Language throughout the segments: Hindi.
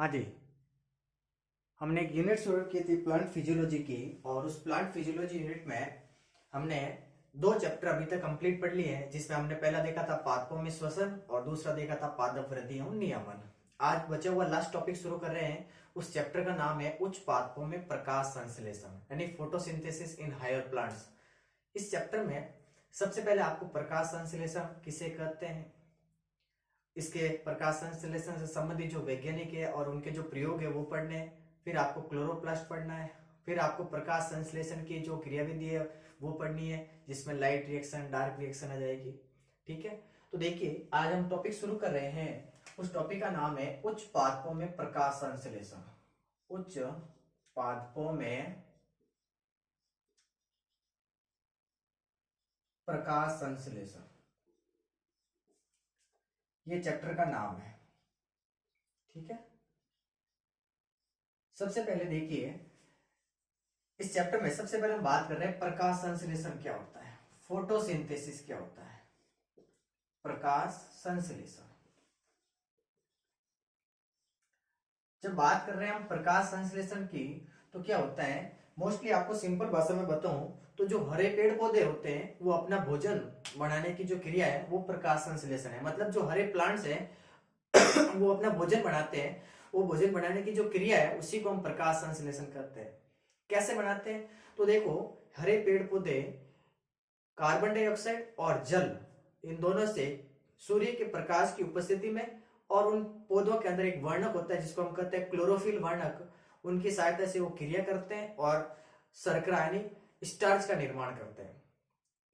हाँ जी। हमने एक यूनिट शुरू की थी प्लांट फिजियोलॉजी की, और उस प्लांट फिजियोलॉजी यूनिट में हमने दो चैप्टर अभी तक कंप्लीट पढ़ लिए हैं, जिसमें हमने पहला देखा था पादपों में श्वसन और दूसरा देखा था पादप वृद्धि एवं नियमन। आज बचा हुआ लास्ट टॉपिक शुरू कर रहे हैं। उस चैप्टर का नाम है उच्च पादपों में प्रकाश संश्लेषण यानी फोटोसिंथेसिस इन हायर प्लांट्स। इस चैप्टर में सबसे पहले आपको प्रकाश संश्लेषण किसे कहते हैं, इसके प्रकाश संश्लेषण से संबंधित जो वैज्ञानिक है और उनके जो प्रयोग है वो पढ़ने हैं। फिर आपको क्लोरोप्लास्ट पढ़ना है। फिर आपको प्रकाश संश्लेषण की जो क्रियाविधि है वो पढ़नी है, जिसमें लाइट रिएक्शन डार्क रिएक्शन आ जाएगी। ठीक है, तो देखिए आज हम टॉपिक शुरू कर रहे हैं। उस टॉपिक का नाम है उच्च पादपों में प्रकाश संश्लेषण। उच्च पादपों में प्रकाश संश्लेषण, ये चैप्टर का नाम है। ठीक है, सबसे पहले देखिए इस चैप्टर में सबसे पहले हम बात कर रहे हैं प्रकाश संश्लेषण क्या होता है, फोटोसिंथेसिस क्या होता है। प्रकाश संश्लेषण, जब बात कर रहे हैं हम प्रकाश संश्लेषण की तो क्या होता है, मोस्टली आपको सिंपल भाषा में बताऊं तो जो हरे पेड़ पौधे होते हैं वो अपना भोजन बनाने की जो क्रिया है वो प्रकाश संश्लेषण है। मतलब जो हरे प्लांट्स हैं वो अपना भोजन बनाते हैं, वो भोजन बनाने की जो क्रिया है उसी को हम प्रकाश संश्लेषण करते हैं। कैसे बनाते हैं, तो देखो हरे पेड़ पौधे कार्बन डाइऑक्साइड और जल इन दोनों से सूर्य के प्रकाश की उपस्थिति में और उन पौधों के अंदर एक वर्णक होता है जिसको हम कहते हैं क्लोरोफिल वर्णक, उनकी सहायता से वो क्रिया करते हैं और शर्करा यानी स्टार्च का निर्माण करते हैं।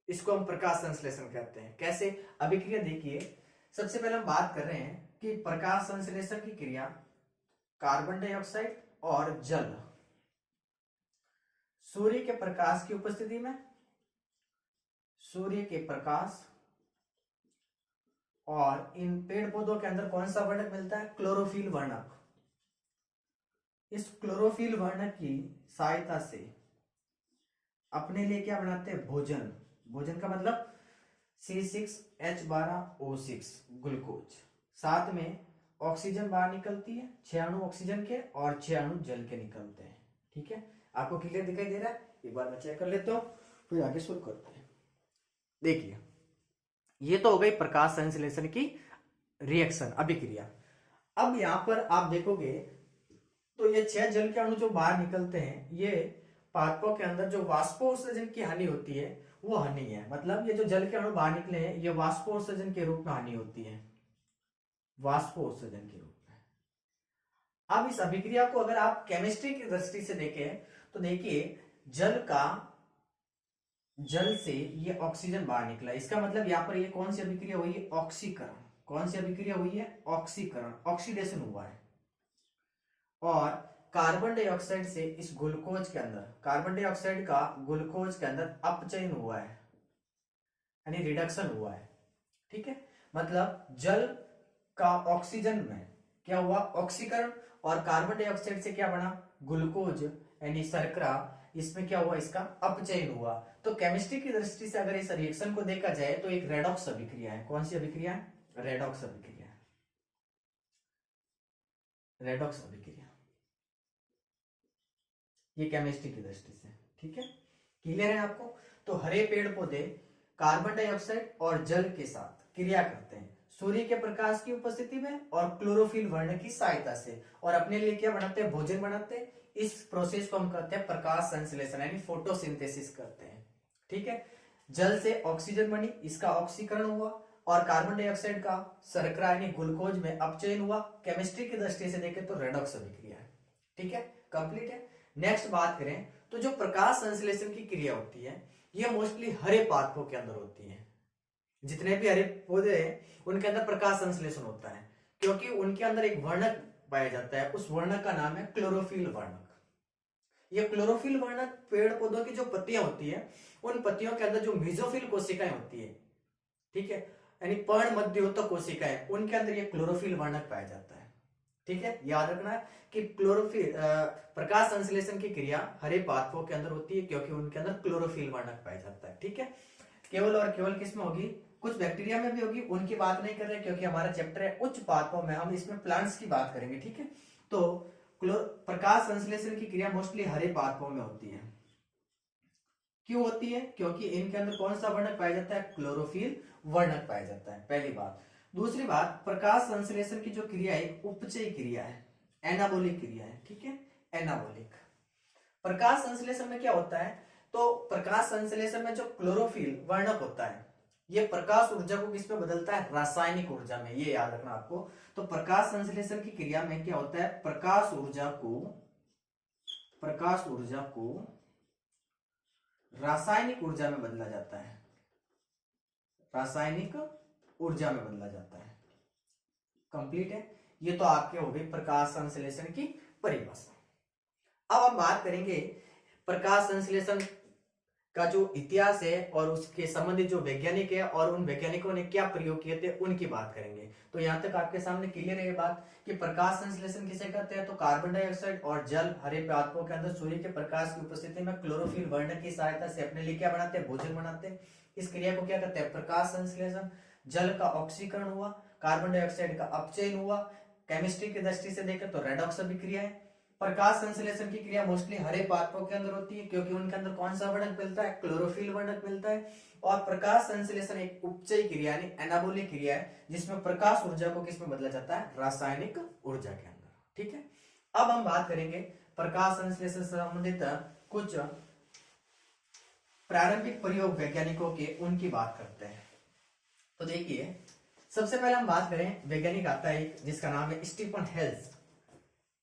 इसको हम प्रकाश संश्लेषण कहते हैं। कैसे, अभिक्रिया देखिए। सबसे पहले हम बात कर रहे हैं कि प्रकाश संश्लेषण की क्रिया कार्बन डाइऑक्साइड और जल सूर्य के प्रकाश की उपस्थिति में, सूर्य के प्रकाश और इन पेड़ पौधों के अंदर कौन सा वर्णक मिलता है, क्लोरोफिल वर्णक। इस क्लोरोफिल वर्णक की सहायता से अपने लिए क्या बनाते हैं, भोजन। भोजन का मतलब C6H12O6 ग्लूकोज, साथ में ऑक्सीजन बाहर निकलती है, 6 अणु ऑक्सीजन के और 6 अणु जल के निकलते हैं। ठीक है, आपको क्लियर दिखाई दे रहा है, एक बार मैं चेक कर लेता हूं फिर आगे शुरू करते हैं। देखिए ये तो हो गई प्रकाश संश्लेषण की रिएक्शन, अभिक्रिया। अब यहां पर आप देखोगे तो ये 6 जल के अणु जो बाहर निकलते हैं, ये पादपों के अंदर जो वाष्पोत्सर्जन की हानि होती है वो हानि है। मतलब ये जो जल के अणु बाहर निकले हैं ये वाष्पोत्सर्जन के रूप में हानि होती है, वाष्पोत्सर्जन के रूप में। अब इस अभिक्रिया को अगर आप केमिस्ट्री की दृष्टि से देखें तो देखिए जल से ये ऑक्सीजन बाहर निकला, इसका मतलब यहाँ पर ये कौन सी अभिक्रिया हुई है, ऑक्सीकरण। कौन सी अभिक्रिया हुई है, ऑक्सीकरण, ऑक्सीडेशन हुआ है। और कार्बन डाइऑक्साइड से इस ग्लूकोज के अंदर, कार्बन डाइऑक्साइड का ग्लूकोज के अंदर अपचयन हुआ है यानी रिडक्शन हुआ है। ठीक है, मतलब जल का ऑक्सीजन में क्या हुआ, ऑक्सीकरण, और कार्बन डाइऑक्साइड से क्या बना, ग्लूकोज यानी शर्करा, इसमें क्या हुआ, इसका अपचयन हुआ। तो केमिस्ट्री की दृष्टि से अगर इस रिएक्शन को देखा जाए तो एक रेडॉक्स अभिक्रिया है। कौन सी अभिक्रिया है, रेडॉक्स अभिक्रिया, रेडॉक्स अभिक्रिया, ये केमिस्ट्री की दृष्टि से। ठीक है, क्लियर है आपको। तो हरे पेड़ पौधे कार्बन डाइऑक्साइड और जल के साथ क्रिया करते हैं सूर्य के प्रकाश की उपस्थिति में और क्लोरोफिल वर्ण की सहायता से, और अपने लिए क्या बनाते हैं, भोजन बनाते हैं। इस प्रोसेस को हम कहते हैं प्रकाश संश्लेषण यानी फोटोसिंथेसिस करते हैं। ठीक है, जल से ऑक्सीजन बनी, इसका ऑक्सीकरण हुआ, और कार्बन डाइऑक्साइड का शर्करा यानी ग्लूकोज में अपचयन हुआ। केमिस्ट्री की दृष्टि से देखें तो रेडॉक्स अभिक्रिया है। ठीक है, कंप्लीट है। नेक्स्ट बात करें तो जो प्रकाश संश्लेषण की क्रिया होती है ये मोस्टली हरे पादपों के अंदर होती है। जितने भी हरे पौधे हैं उनके अंदर प्रकाश संश्लेषण होता है, क्योंकि उनके अंदर एक वर्णक पाया जाता है, उस वर्णक का नाम है क्लोरोफिल वर्णक। ये क्लोरोफिल वर्णक पेड़ पौधों की जो पत्तियां होती है उन पत्तियों के अंदर जो मेसोफिल कोशिकाएं होती है, ठीक है, यानी पर्ण मध्योतक कोशिकाएं, उनके अंदर ये क्लोरोफिल वर्णक पाया जाता है। ठीक है, याद रखना है कि क्लोरोफिल प्रकाश संश्लेषण की क्रिया हरे पादपों के अंदर होती है क्योंकि उनके अंदर क्लोरोफिल वर्णक पाया जाता है। ठीक है, केवल और केवल किसमें होगी, कुछ बैक्टीरिया में भी होगी, उनकी बात नहीं कर रहे क्योंकि हमारा चैप्टर है उच्च पादपों में, हम इसमें प्लांट्स की बात करेंगे। ठीक है, तो प्रकाश संश्लेषण की क्रिया मोस्टली हरे पादपों में होती है। क्यों होती है? क्योंकि इनके अंदर कौन सा वर्णक पाया जाता है? क्लोरोफिल वर्णक पाया जाता है, पहली बात। दूसरी बात, प्रकाश संश्लेषण की जो क्रिया है एक उपचयी क्रिया है, एनाबोलिक क्रिया है, ठीक है, एनाबोलिक। प्रकाश संश्लेषण में क्या होता है? तो प्रकाश संश्लेषण में जो क्लोरोफिल वर्णक होता है ये प्रकाश ऊर्जा को किस में बदलता है? रासायनिक ऊर्जा में, ये याद रखना आपको। तो प्रकाश संश्लेषण की क्रिया में क्या होता है? प्रकाश ऊर्जा को रासायनिक ऊर्जा में बदला जाता है, रासायनिक ऊर्जा में बदला जाता है। कंप्लीट है। ये तो आपके हो गई प्रकाश संश्लेषण की परिभाषा। अब हम बात करेंगे प्रकाश संश्लेषण का जो इतिहास है और उसके संबंधित जो वैज्ञानिक है और उन वैज्ञानिकों ने क्या प्रयोग किए थे उनकी बात करेंगे। तो यहां तक आपके सामने क्लियर है ये बात कि प्रकाश संश्लेषण किसे कहते हैं? तो कार्बन डाइऑक्साइड और जल हरे पादपों के अंदर सूर्य के प्रकाश की उपस्थिति में क्लोरोफिल वर्णक की सहायता से अपने लिए क्या बनाते हैं? भोजन बनाते हैं। इस क्रिया को क्या कहते हैं? प्रकाश संश्लेषण। जल का ऑक्सीकरण हुआ, कार्बन डाइऑक्साइड का अपचयन हुआ। केमिस्ट्री की दृष्टि से देखें तो रेडॉक्स अभिक्रिया है। प्रकाश संश्लेषण की क्रिया मोस्टली हरे पादपों के अंदर होती है क्योंकि उनके अंदर कौन सा वर्णक मिलता है? क्लोरोफिल वर्णक मिलता है। और प्रकाश संश्लेषण एक उपचयी क्रिया यानी एनाबोलिक क्रिया है जिसमें प्रकाश ऊर्जा को किसमें बदला जाता है? रासायनिक ऊर्जा के अंदर, ठीक है। अब हम बात करेंगे प्रकाश संश्लेषण से संबंधित कुछ प्रारंभिक प्रयोग वैज्ञानिकों के, उनकी बात करते हैं। तो देखिए, सबसे पहले हम बात करें, वैज्ञानिक आता है जिसका नाम है स्टीफन हेल्स।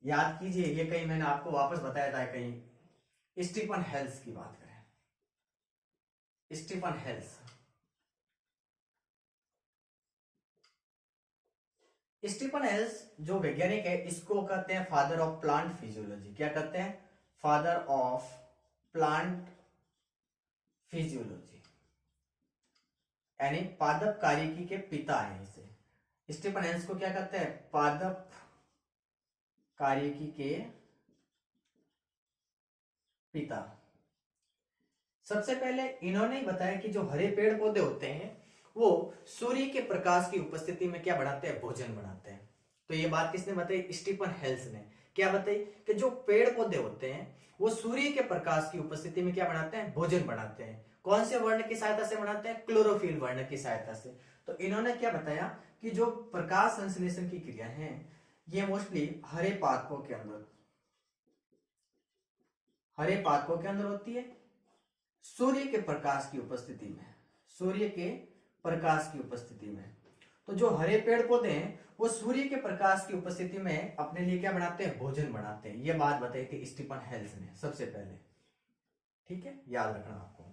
याद कीजिए, ये कहीं मैंने आपको वापस बताया था, कहीं स्टीफन हेल्स की बात करें। स्टीफन हेल्स, स्टीफन हेल्स जो वैज्ञानिक है इसको कहते हैं फादर ऑफ प्लांट फिजियोलॉजी। क्या कहते हैं? फादर ऑफ प्लांट फिजियोलॉजी, यानी पादप कार्यकी के पिता है इसे। स्टीफन हेल्स को क्या कहते हैं? पादप कार्यकी के पिता। सबसे पहले इन्होंने बताया कि जो हरे पेड़ पौधे होते हैं वो सूर्य के प्रकाश की उपस्थिति में क्या बनाते हैं? भोजन बनाते हैं। तो ये बात किसने बताई? स्टीफन हेल्स ने। क्या बताई? कि जो पेड़ पौधे होते हैं वो सूर्य के प्रकाश की उपस्थिति में क्या बनाते हैं? भोजन बनाते हैं। कौन से वर्ण की सहायता से बनाते हैं? क्लोरोफिल वर्ण की सहायता से। तो इन्होंने क्या बताया कि जो प्रकाश संश्लेषण की क्रिया है ये मोस्टली हरे पादपों के अंदर होती है सूर्य के प्रकाश की उपस्थिति में, सूर्य के प्रकाश की उपस्थिति में। तो जो हरे पेड़ पौधे हैं वो सूर्य के प्रकाश की उपस्थिति में अपने लिए क्या बनाते हैं? भोजन बनाते हैं। ये बात बताई थी स्टीफन हेल्स ने सबसे पहले, ठीक है, याद रखना आपको।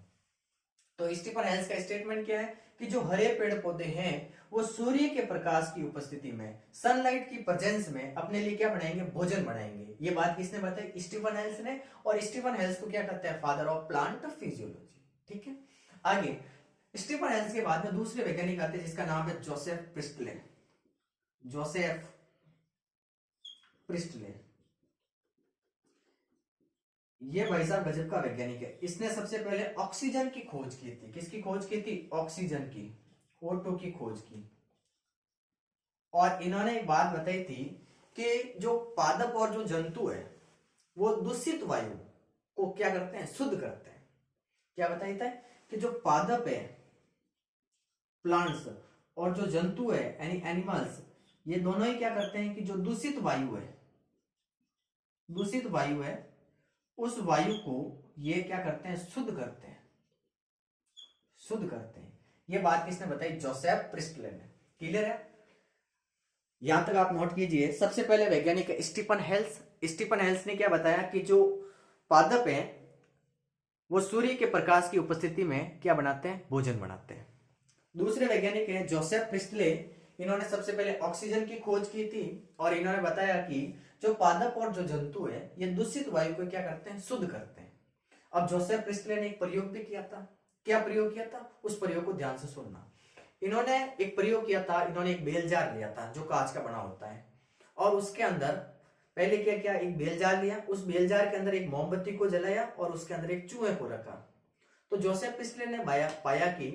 तो स्टीफन हेल्स का स्टेटमेंट क्या है कि जो हरे पेड़ पौधे हैं वो सूर्य के प्रकाश की उपस्थिति में, सनलाइट की प्रेजेंस में अपने लिए क्या बनाएंगे? भोजन बनाएंगे। ये बात किसने बताई? स्टीफन हेल्स ने। और स्टीफन हेल्स को क्या कहते हैं? फादर ऑफ प्लांट फिजियोलॉजी, ठीक है। आगे स्टीफन हेल्स के बाद में दूसरे वैज्ञानिक आते हैं जिसका नाम है जोसेफ प्रिस्टले। जोसेफ प्रिस्टले, ये भाई साहब गजब का वैज्ञानिक है। इसने सबसे पहले ऑक्सीजन की खोज की थी। किसकी खोज की थी? ऑक्सीजन की, O2 की खोज की। और इन्होंने एक बात बताई थी कि जो पादप और जो जंतु है वो दूषित वायु को क्या करते हैं? शुद्ध करते हैं। क्या बताई था कि जो पादप है, प्लांट्स, और जो जंतु है यानी एनिमल्स, ये दोनों ही क्या करते हैं कि जो दूषित वायु है उस वायु को ये क्या करते हैं? शुद्ध करते हैं। ये बात किसने बताई? जोसेफ प्रिस्टले ने। क्लियर है? यहां तक आप नोट कीजिए। सबसे पहले वैज्ञानिक है स्टीफन हेल्स। स्टीफन हेल्स ने क्या बताया कि जो पादप है वो सूर्य के प्रकाश की उपस्थिति में क्या बनाते हैं? भोजन बनाते हैं। दूसरे वैज्ञानिक है जोसेफ प्रिस्टले। इन्होंने सबसे पहले ऑक्सीजन की खोज की थी और इन्होंने बताया कि जो पादप और जो जंतु है ये दूषित वायु को क्या करते हैं? शुद्ध करते हैं। अब जोसेफ प्रिस्टले ने एक प्रयोग भी किया था। क्या प्रयोग किया था? उस प्रयोग को ध्यान से सुनना। इन्होंने एक प्रयोग किया था, इन्होंने एक बेल जार लिया था जो कांच का बना होता है और उसके अंदर पहले क्या किया? एक बेल जार लिया, उस बेल जार के अंदर एक मोमबत्ती को जलाया और उसके अंदर एक चूहे को रखा। तो जोसेफ प्रिस्टले ने पाया कि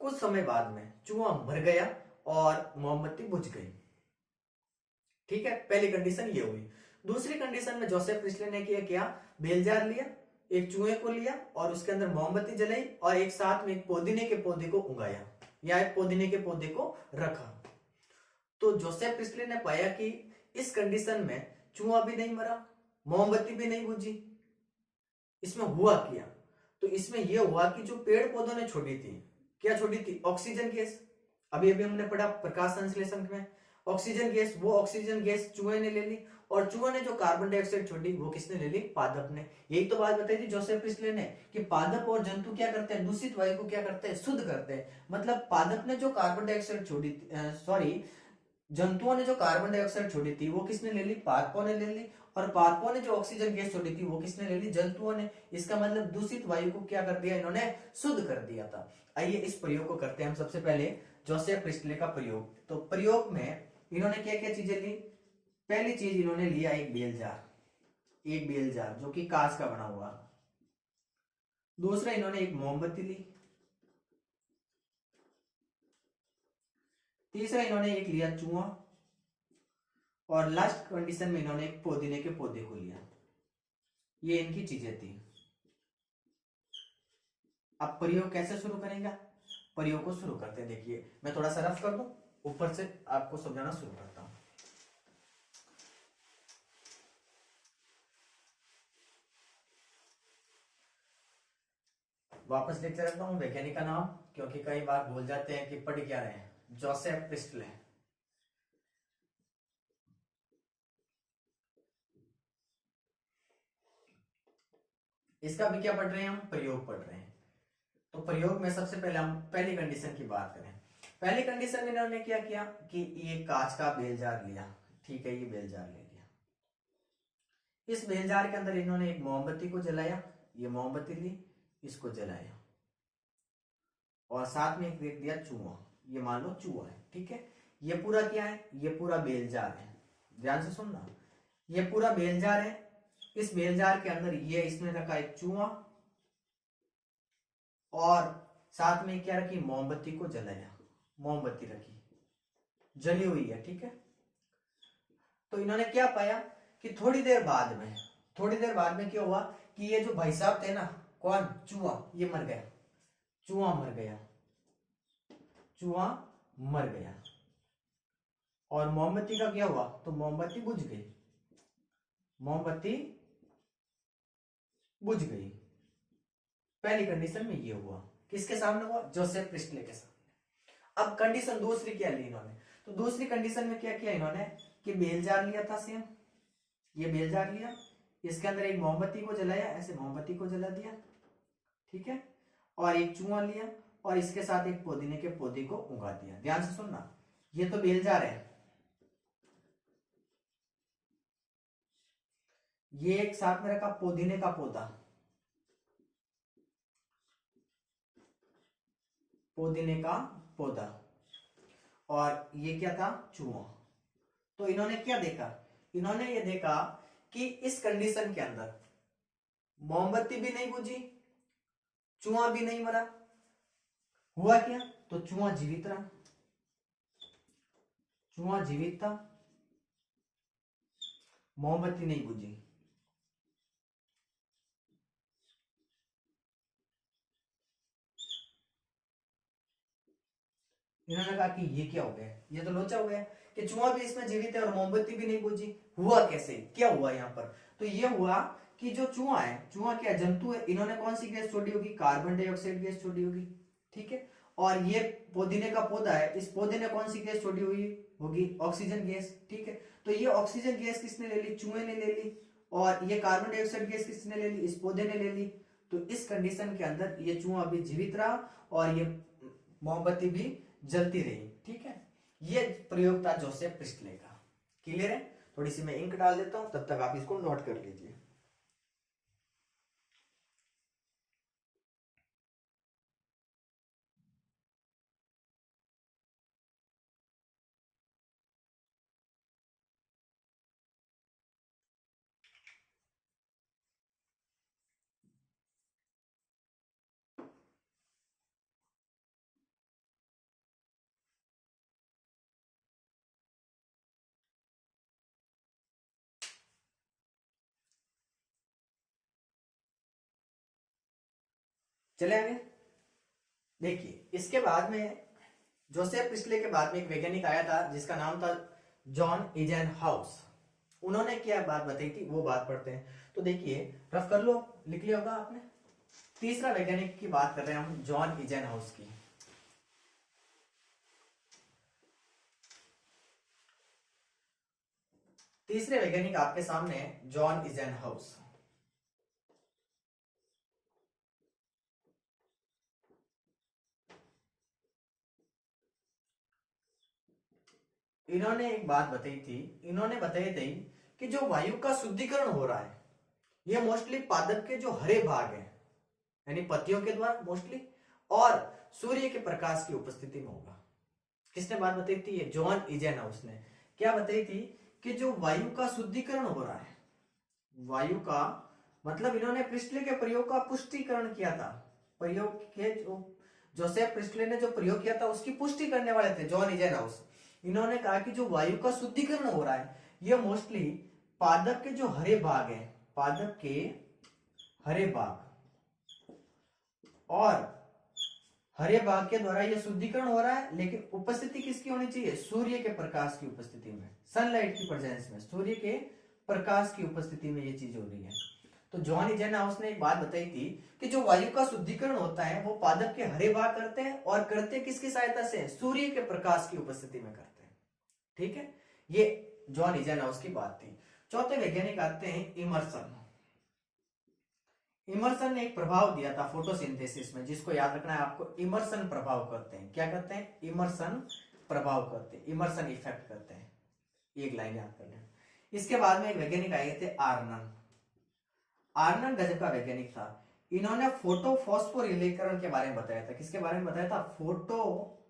कुछ समय बाद में चूहा मर गया और मोमबत्ती बुझ गई। ठीक है, पहली कंडीशन ये हुई। दूसरी कंडीशन में जोसेफ प्रिस्टले ने क्या, बेल जार लिया, एक चूहे को लिया और उसके अंदर मोमबत्ती जलाई और एक साथ में एक पुदीने के पौधे को उगाया या एक पुदीने के पौधे को रखा। तो जोसेफ प्रिस्टले ने पाया कि इस कंडीशन में चूहा भी नहीं मरा, मोमबत्ती भी नहीं बुझी। इसमें हुआ क्या, तो इसमें यह हुआ कि जो पेड़ पौधों ने छोड़ी थी, क्या छोड़ी थी, ऑक्सीजन गैस। अभी अभी हमने पढ़ा प्रकाश संश्लेषण में, ऑक्सीजन गैस, वो ऑक्सीजन गैस चूहे ने ले ली और चूहे ने जो कार्बन डाइऑक्साइड छोड़ी वो किसने ले ली, पादप ने। यही तो बात बताई थी जोसेफ प्रिस्टले ने कि पादप और जंतु क्या करते हैं, दूषित वायु को क्या करते हैं, शुद्ध करते हैं। मतलब पादप ने जो कार्बन डाइऑक्साइड छोड़ी, सॉरी, जंतुओं ने जो कार्बन डाइऑक्साइड छोड़ी थी वो किसने ले ली, पादपों ने ले ली, और पादपों ने जो ऑक्सीजन गैस छोड़ी थी वो किसने ले ली, जंतुओं ने। इसका मतलब दूषित वायु को क्या कर दिया इन्होंने, शुद्ध कर दिया था। आइए इस प्रयोग को करते हैं हम। सबसे पहले जोसेफ प्रिस्टले का प्रयोग। तो प्रयोग में इन्होंने क्या क्या चीजें ली। पहली चीज इन्होंने लिया एक बेल जार, एक बेल जार जो कि कांच का बना हुआ। दूसरा इन्होंने एक मोमबत्ती ली। तीसरा इन्होंने एक लिया चूहा, और लास्ट कंडीशन में इन्होंने एक पुदीने के पौधे को लिया। ये इनकी चीजें थी। अब प्रयोग कैसे शुरू करेंगे, प्रयोग को शुरू करते हैं। देखिए मैं थोड़ा सा रफ कर दूं, ऊपर से आपको समझाना शुरू करता हूं। वापस लिखते रहता हूं वैज्ञानिक का नाम, क्योंकि कई बार भूल जाते हैं कि पढ़ क्या रहे हैं। Joseph Presley. इसका भी क्या पढ़ रहे हैं हम, प्रयोग पढ़ रहे हैं। तो प्रयोग में सबसे पहले हम पहली कंडीशन की बात करें। पहली कंडीशन में इन्होंने क्या किया कि ये कांच का बेल जार लिया, ठीक है, ये बेल जार ले लिया। इस बेल जार के अंदर इन्होंने एक मोमबत्ती को जलाया, ये मोमबत्ती ली, इसको जलाया, और साथ में एक देख दिया चूहा, ये मान लो चूहा है, ठीक है। ये पूरा क्या है, ये पूरा बेल जार है, ध्यान से सुनना, ये पूरा बेल जार है। इस बेल जार के अंदर ये इसने रखा एक चूहा, और साथ में क्या रखी, मोमबत्ती को जलाया, मोमबत्ती रखी, जली हुई है, ठीक है। तो इन्होंने क्या पाया कि थोड़ी देर बाद में क्या हुआ कि ये जो भाई साहब थे ना, कौन, चूहा, ये मर गया, चूहा मर गया, चूहा मर गया। और मोमबत्ती का क्या हुआ, तो मोमबत्ती बुझ गई, मोमबत्ती बुझ गई। पहली कंडीशन में ये हुआ, किसके सामने हुआ, जोसेफ प्रिस्टले के सामने। अब कंडीशन दूसरी क्या ली इन्होंने, तो दूसरी कंडीशन में क्या किया इन्होंने कि बेल जार लिया था सेम, ये बेल जार लिया, इसके अंदर एक मोमबत्ती को जलाया, ऐसे मोमबत्ती को जला दिया, ठीक है, और एक चूहा लिया और इसके साथ एक पुदीने के पौधे को उगा दिया। ध्यान से सुनना, ये तो बेल जार है, ये एक साथ में रखा पुदीने का पौधा, पुदीने का पौधा, और ये क्या था, चूहा। तो इन्होंने क्या देखा, इन्होंने ये देखा कि इस कंडीशन के अंदर मोमबत्ती भी नहीं बुझी, चूहा भी नहीं मरा। हुआ क्या, तो चूहा जीवित रहा, चूहा जीवित था, मोमबत्ती नहीं बुझी। इन्होंने कहा कि ये क्या हो गया, ये तो लोचा हो गया कि चूहा भी इसमें जीवित है और मोमबत्ती भी नहीं बुझी। हुआ कैसे, क्या हुआ यहाँ पर, तो ये हुआ कि जो चूहा है, चूहा क्या जंतु है, इन्होंने कौन सी गैस छोड़ी होगी, कार्बन डाइऑक्साइड गैस छोड़ी होगी, ठीक है। और ये पुदीने का पौधा है, इस पौधे ने कौन सी गैस छोड़ी हुई होगी, ऑक्सीजन गैस, ठीक है। तो ये ऑक्सीजन गैस किसने ले ली, चूहे ने ले ली, और ये कार्बन डाइऑक्साइड गैस किसने ले ली, इस पौधे ने ले ली। तो इस कंडीशन के अंदर ये चूहा भी जीवित रहा और ये मोमबत्ती भी जलती रही, ठीक है। ये प्रयोग था जोसेफ प्रिस्टले का। क्लियर है, थोड़ी सी मैं इंक डाल देता हूं, तब तक आप इसको नोट कर लीजिए। चले आगे। देखिए इसके बाद में जोसेफ प्रिस्टले के बाद में एक वैज्ञानिक आया था जिसका नाम था जॉन इजेनहाउस। उन्होंने क्या बात बताई थी वो बात पढ़ते हैं। तो देखिए रफ कर लो, लिख लिया होगा आपने। तीसरा वैज्ञानिक की बात कर रहे हैं हम, जॉन इजेनहाउस की। तीसरे वैज्ञानिक आपके सामने है जॉन इजेनहाउस। इन्होंने एक बात बताई थी, इन्होंने बताई थी कि जो वायु का शुद्धिकरण हो रहा है ये मोस्टली पादप के जो हरे भाग है यानी पत्तियों के द्वारा मोस्टली, और सूर्य के प्रकाश की उपस्थिति में होगा। किसने बात बताई थी? ये जॉन इजेनहाउस ने। क्या बताई थी कि जो वायु का शुद्धिकरण हो रहा है, वायु का मतलब इन्होंने प्रिस्टले के प्रयोग का पुष्टिकरण किया था। प्रयोग के जो जोसेफ प्रिस्टले ने जो प्रयोग किया था उसकी पुष्टि करने वाले थे जॉन इजेनहाउस। इन्होंने कहा कि जो वायु का शुद्धिकरण हो रहा है ये मोस्टली पादप के जो हरे भाग है, पादप के हरे भाग और हरे भाग के द्वारा यह शुद्धिकरण हो रहा है, लेकिन उपस्थिति किसकी होनी चाहिए? सूर्य के प्रकाश की उपस्थिति में, सनलाइट की प्रेजेंस में, सूर्य के प्रकाश की उपस्थिति में ये चीज हो रही है। तो जॉन इजेनहाउस ने एक बात बताई थी कि जो वायु का शुद्धिकरण होता है वो पादप के हरे भाग करते हैं, और करते किसकी सहायता से? सूर्य के प्रकाश की उपस्थिति में करते हैं। ठीक है, ये जॉन इजेनहाउस की बात थी। चौथे वैज्ञानिक आते हैं इमर्सन। इमर्सन ने एक प्रभाव दिया था फोटोसिंथेसिस में, जिसको याद रखना है आपको। इमर्सन प्रभाव करते हैं, क्या करते हैं? इमर्सन प्रभाव करते हैं, इमर्सन इफेक्ट करते हैं। एक लाइन याद कर लें। इसके बाद में एक वैज्ञानिक आए थे आर्नन। आर्नन गजब का वैज्ञानिक था। इन्होंने फोटो फॉस्फोरिलीकरण के बारे में बताया था। किसके बारे में बताया था? फोटो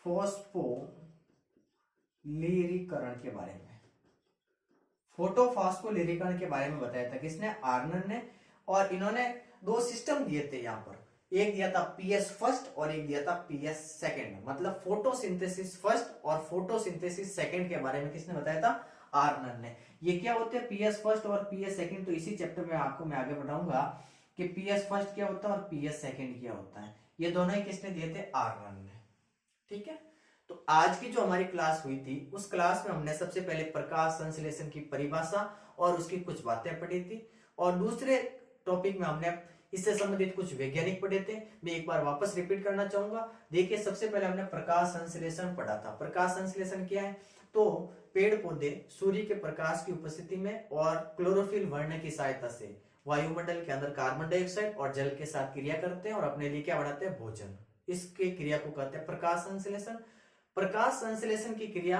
फॉस्फोरिलीकरण के बारे में, फोटो फॉस्फोरिलीकरण के बारे में बताया था। किसने? आर्नन ने। और इन्होंने दो सिस्टम दिए थे यहाँ पर, एक दिया था पीएस फर्स्ट और एक दिया था पीएस सेकंड, मतलब फोटोसिंथेसिस फर्स्ट और फोटोसिंथेसिस सेकंड के बारे में किसने बताया था? आर्नन ने। ये क्या होते हैं पीएस फर्स्ट और पीएस सेकंड? तो इसी चैप्टर में आपको मैं आगे बताऊंगा कि पीएस फर्स्ट क्या होता है और पीएस सेकंड क्या होता है। ये दोनों ही किसने दिए थे? आर्नन ने। ठीक है, तो आज की जो हमारी क्लास हुई थी उस क्लास में हमने सबसे पहले प्रकाश संश्लेषण की परिभाषा और उसकी कुछ बातें पढ़ी थी, और दूसरे टॉपिक में हमने इससे संबंधित कुछ वैज्ञानिक पढ़े थे। मैं एक बार वापस रिपीट करना चाहूंगा। देखिए सबसे पहले हमने प्रकाश संश्लेषण पढ़ा था। प्रकाश संश्लेषण क्या है? तो पेड़ पौधे सूर्य के प्रकाश की उपस्थिति में और क्लोरोफिल वर्ण की सहायता से वायुमंडल के अंदर कार्बन डाइऑक्साइड और जल के साथ क्रिया करते हैं और अपने लिए क्या बनाते हैं? भोजन। इसके क्रिया को कहते हैं प्रकाश संश्लेषण। प्रकाश संश्लेषण की क्रिया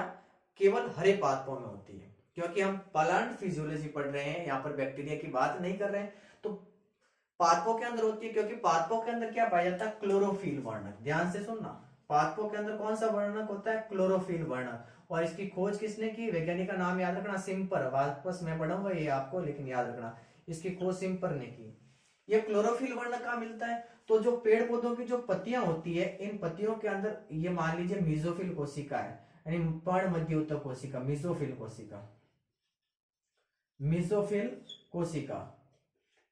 केवल हरे पादपों में होती है, क्योंकि हम प्लांट फिजियोलॉजी पढ़ रहे हैं, यहाँ पर बैक्टीरिया की बात नहीं कर रहे हैं। तो पादपों के अंदर होती है, क्योंकि पादपों के अंदर क्या पाया जाता है? क्लोरोफिल वर्णक। ध्यान से सुनना, पादपों के अंदर कौन सा वर्णक होता है? क्लोरोफिल वर्णक। और इसकी खोज किसने की? वैज्ञानिक का नाम याद रखना, सिम्पर। वापस मैं पढ़ूंगा ये आपको, लेकिन याद रखना इसकी खोज सिम्पर ने की। ये क्लोरोफिल वर्णक कहाँ मिलता है? तो जो पेड़ पौधों की जो पत्तियां होती है, इन पत्तियों के अंदर ये मान लीजिए मीजोफिल कोशिका है, यानी पर्णमध्य कोशिका, मीजोफिल कोशिका, मीजोफिल कोशिका।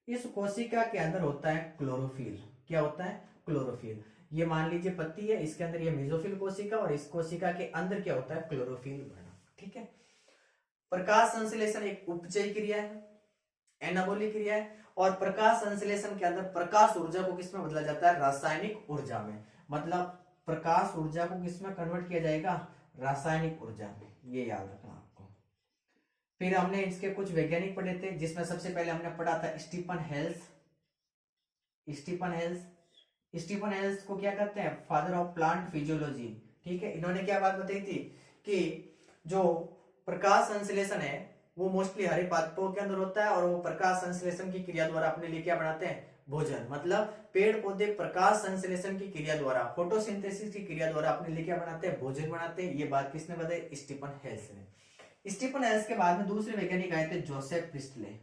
इस कोशिका के अंदर होता है क्लोरोफिल। क्या होता है? क्लोरोफिल। ये मान लीजिए पत्ती है, इसके अंदर ये मीजोफिल कोशिका, और इस कोशिका के अंदर क्या होता है? क्लोरोफिल वर्णक। ठीक है, प्रकाश संश्लेषण एक उपचयी क्रिया है, एनाबॉलिक क्रिया है, और प्रकाश संश्लेषण के अंदर प्रकाश ऊर्जा को किसमें बदला जाता है? रासायनिक ऊर्जा में। मतलब प्रकाश ऊर्जा को किसमें कन्वर्ट किया जाएगा? रासायनिक ऊर्जा में। ये याद रखना आपको। फिर हमने इसके कुछ वैज्ञानिक पढ़े थे, जिसमें सबसे पहले हमने पढ़ा था स्टीफन हेल्स। स्टीफन हेल्स को क्या कहते हैं? Father of plant physiology. ठीक है, इन्होंने क्या बात बताई थी कि जो प्रकाश संश्लेषण है वो मोस्टली हरे पादपों के अंदर होता है, और वो प्रकाश संश्लेषण की क्रिया द्वारा अपने लिए क्या बनाते हैं? भोजन। मतलब पेड़ पौधे प्रकाश संश्लेषण की क्रिया द्वारा, फोटोसिंथेसिस की क्रिया द्वारा अपने लिए क्या बनाते हैं? भोजन बनाते हैं। ये बात किसने बताई? स्टीफन हेल्स ने। स्टीफन हेल्स के बाद में दूसरे वैज्ञानिक आए थे जोसेफ प्रिस्टले।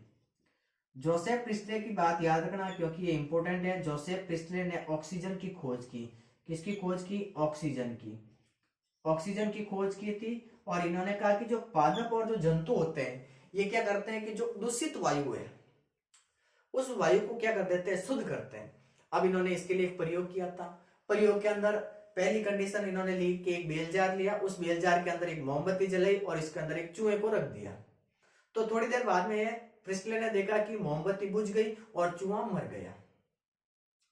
जोसेफ प्रिस्टले की बात याद रखना, क्योंकि ये इंपॉर्टेंट है। जोसेफ प्रिस्टले ने ऑक्सीजन की खोज की। किसकी खोज की? ऑक्सीजन की। ऑक्सीजन की खोज की थी, और इन्होंने कहा कि जो पादप और जो जंतु होते हैं ये क्या करते हैं कि जो दूषित वायु है, उस वायु को क्या कर देते हैं, शुद्ध करते हैं। अब इन्होंने इसके लिए एक प्रयोग किया था। प्रयोग के अंदर पहली कंडीशन इन्होंने ली कि एक बेल जार लिया, उस बेल जार के अंदर एक मोमबत्ती जलाई और इसके अंदर एक चूहे को रख दिया। तो थोड़ी देर बाद में प्रिस्टले ने देखा कि मोमबत्ती बुझ गई और चूहा मर गया।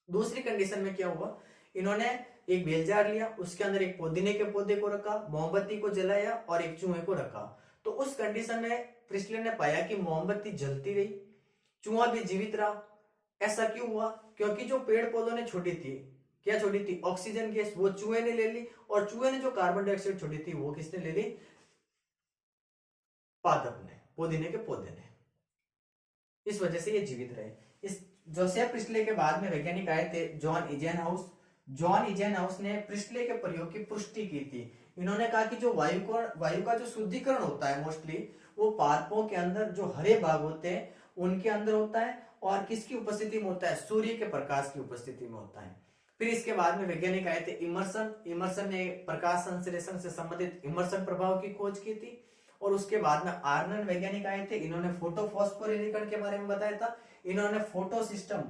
दूसरी कंडीशन में क्या हुआ, इन्होंने एक बेल जार लिया, उसके अंदर एक पुदीने के पौधे को रखा, मोमबत्ती को जलाया और एक चूहे को रखा। तो उस कंडीशन में प्रिस्टले ने पाया कि मोमबत्ती जलती रही, चूहा भी जीवित रहा। ऐसा क्यों हुआ, क्योंकि जो पेड़ पौधों ने छोड़ी थी, क्या छोड़ी थी, ऑक्सीजन गैस, वो चूहे ने ले ली, और चूहे ने जो कार्बन डाइऑक्साइड छोड़ी थी वो किसने ले ली, पादप ने, पुदीने के पौधे ने। इस वजह से ये जीवित रहे। इस जोसेफ प्रिस्टले के बाद में वैज्ञानिक आए थे जॉन इजेनहाउस। जॉन इजेनहाउस ने प्रिस्टले के प्रयोग की पुष्टि की थी। इन्होंने कहा कि जो वायु का जो शुद्धिकरण होता है मोस्टली वो पादपों के अंदर जो हरे भाग होते हैं उनके अंदर होता है, और किसकी उपस्थिति में होता है, सूर्य के प्रकाश की उपस्थिति में होता है। फिर इसके बाद में वैज्ञानिक आए थे इमर्सन ने प्रकाश संश्लेषण से संबंधित इमर्सन प्रभाव की खोज की थी। और उसके बाद में आर्नन वैज्ञानिक आए थे, इन्होंने फोटोफॉस्फोरिलीकरण के बारे में बताया था। इन्होंने फोटो सिस्टम,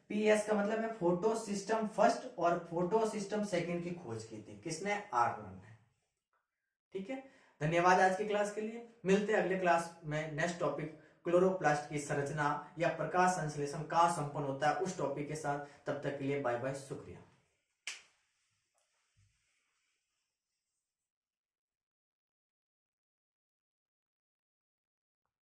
पीएस का मतलब है फोटो सिस्टम फर्स्ट और फोटो सिस्टम सेकंड की खोज की थी। किसने, आर्नन ने। ठीक है, धन्यवाद आज की क्लास के लिए। मिलते हैं अगले क्लास में नेक्स्ट टॉपिक क्लोरोप्लास्ट की संरचना या प्रकाश संश्लेषण कहाँ संपन्न होता है उस टॉपिक के साथ। तब तक के लिए बाय बाय, शुक्रिया।